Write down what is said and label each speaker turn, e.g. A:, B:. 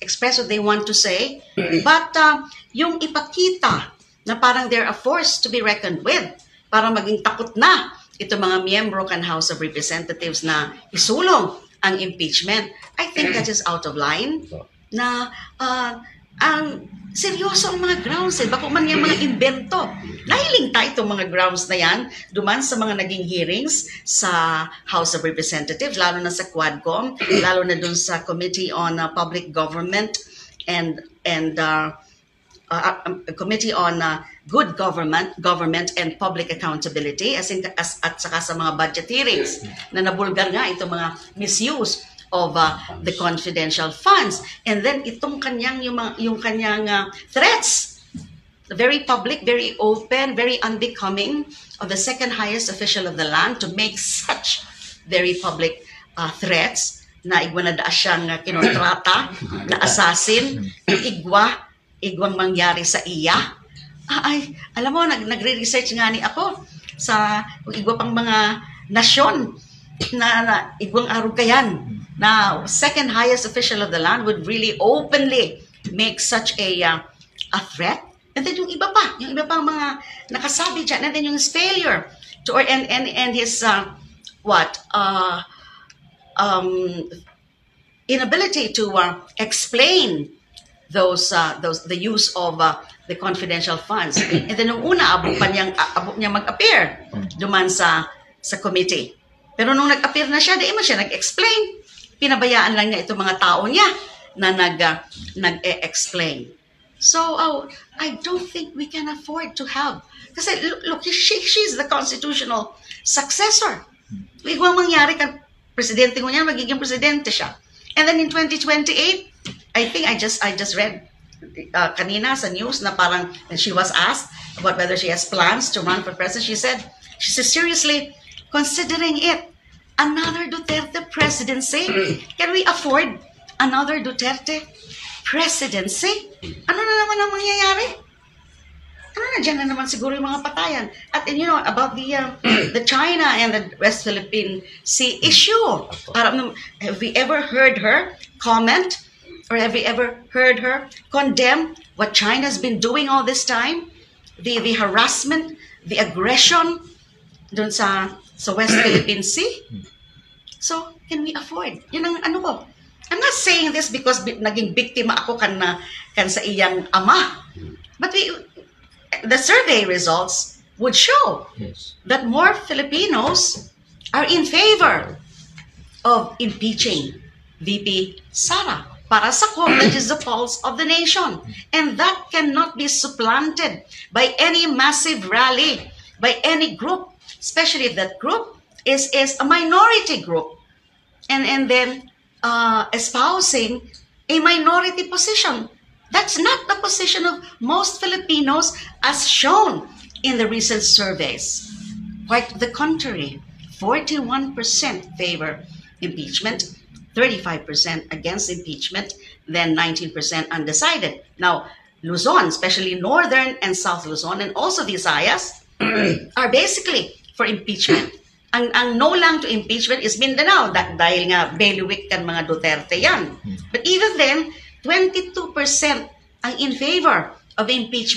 A: express what they want to say, but yung ipakita na parang they're a force to be reckoned with, para maging takot na ito mga miyembro kan House of Representatives na isulong ang impeachment, I think that is out of line. Na ang seryoso ang mga grounds bako man yung mga invento. Nahiling tayo itong mga grounds na yan duman sa mga naging hearings sa House of Representatives, lalo na sa Quadcom, lalo na dun sa Committee on Public Government and Committee on Good Government and Public Accountability, at saka sa mga budget hearings na nabulgar nga itong mga misuse of the confidential funds. And then itong kanyang yung kanyang threats, very public, very open, very unbecoming of the second highest official of the land to make such very public threats na igwa na daa siyang kinontrata na assassin, igwang mangyari sa iya. Ay, alam mo, nagre-research nga ni ako sa igwa pang mga nasyon na igwang araw kayan na second highest official of the land would really openly make such a threat. And then yung iba pang mga nakasabi dyan, and then yung his failure to and his inability to explain the use of the confidential funds. And then nung una abot niya mag-appear duman sa committee. Pero nung nag-appear na siya, di man siya nag-explain. Pinabayaan lang niya itong mga tao niya na nag-explain. So, I don't think we can afford to have. Kasi, look, she's the constitutional successor. Igwang mangyari kan presidente ko niya, magiging presidente siya. And then in 2028, I think I just read kanina sa news na parang, and she was asked about whether she has plans to run for president, she said, she's seriously considering it. Another Duterte presidency? Can we afford another Duterte presidency? Ano na naman ang mangyayari? Ano na dyan na naman siguro yung mga patayan? At about the China and the West Philippine Sea issue. Have we ever heard her comment? Or have we ever heard her condemn what China's been doing all this time? The harassment, the aggression dun sa West Philippine Sea? So, can we afford? Yun ang ano ko. I'm not saying this because naging biktima ako kan sa iyang ama. But the survey results would show that more Filipinos are in favor of impeaching VP Sara. Para sa COMELEC, that is the pulse of the nation. And that cannot be supplanted by any massive rally, by any group, especially if that group is a minority group, and then espousing a minority position. That's not the position of most Filipinos as shown in the recent surveys. Quite the contrary, 41% favor impeachment, 35% against impeachment, then 19% undecided. Now, Luzon, especially Northern and South Luzon, and also Visayas, are basically for impeachment. Ang no lang to impeachment is Mindanao dahil nga bailiwick kan mga Duterte yan. But even then, 22% ang in favor of impeachment.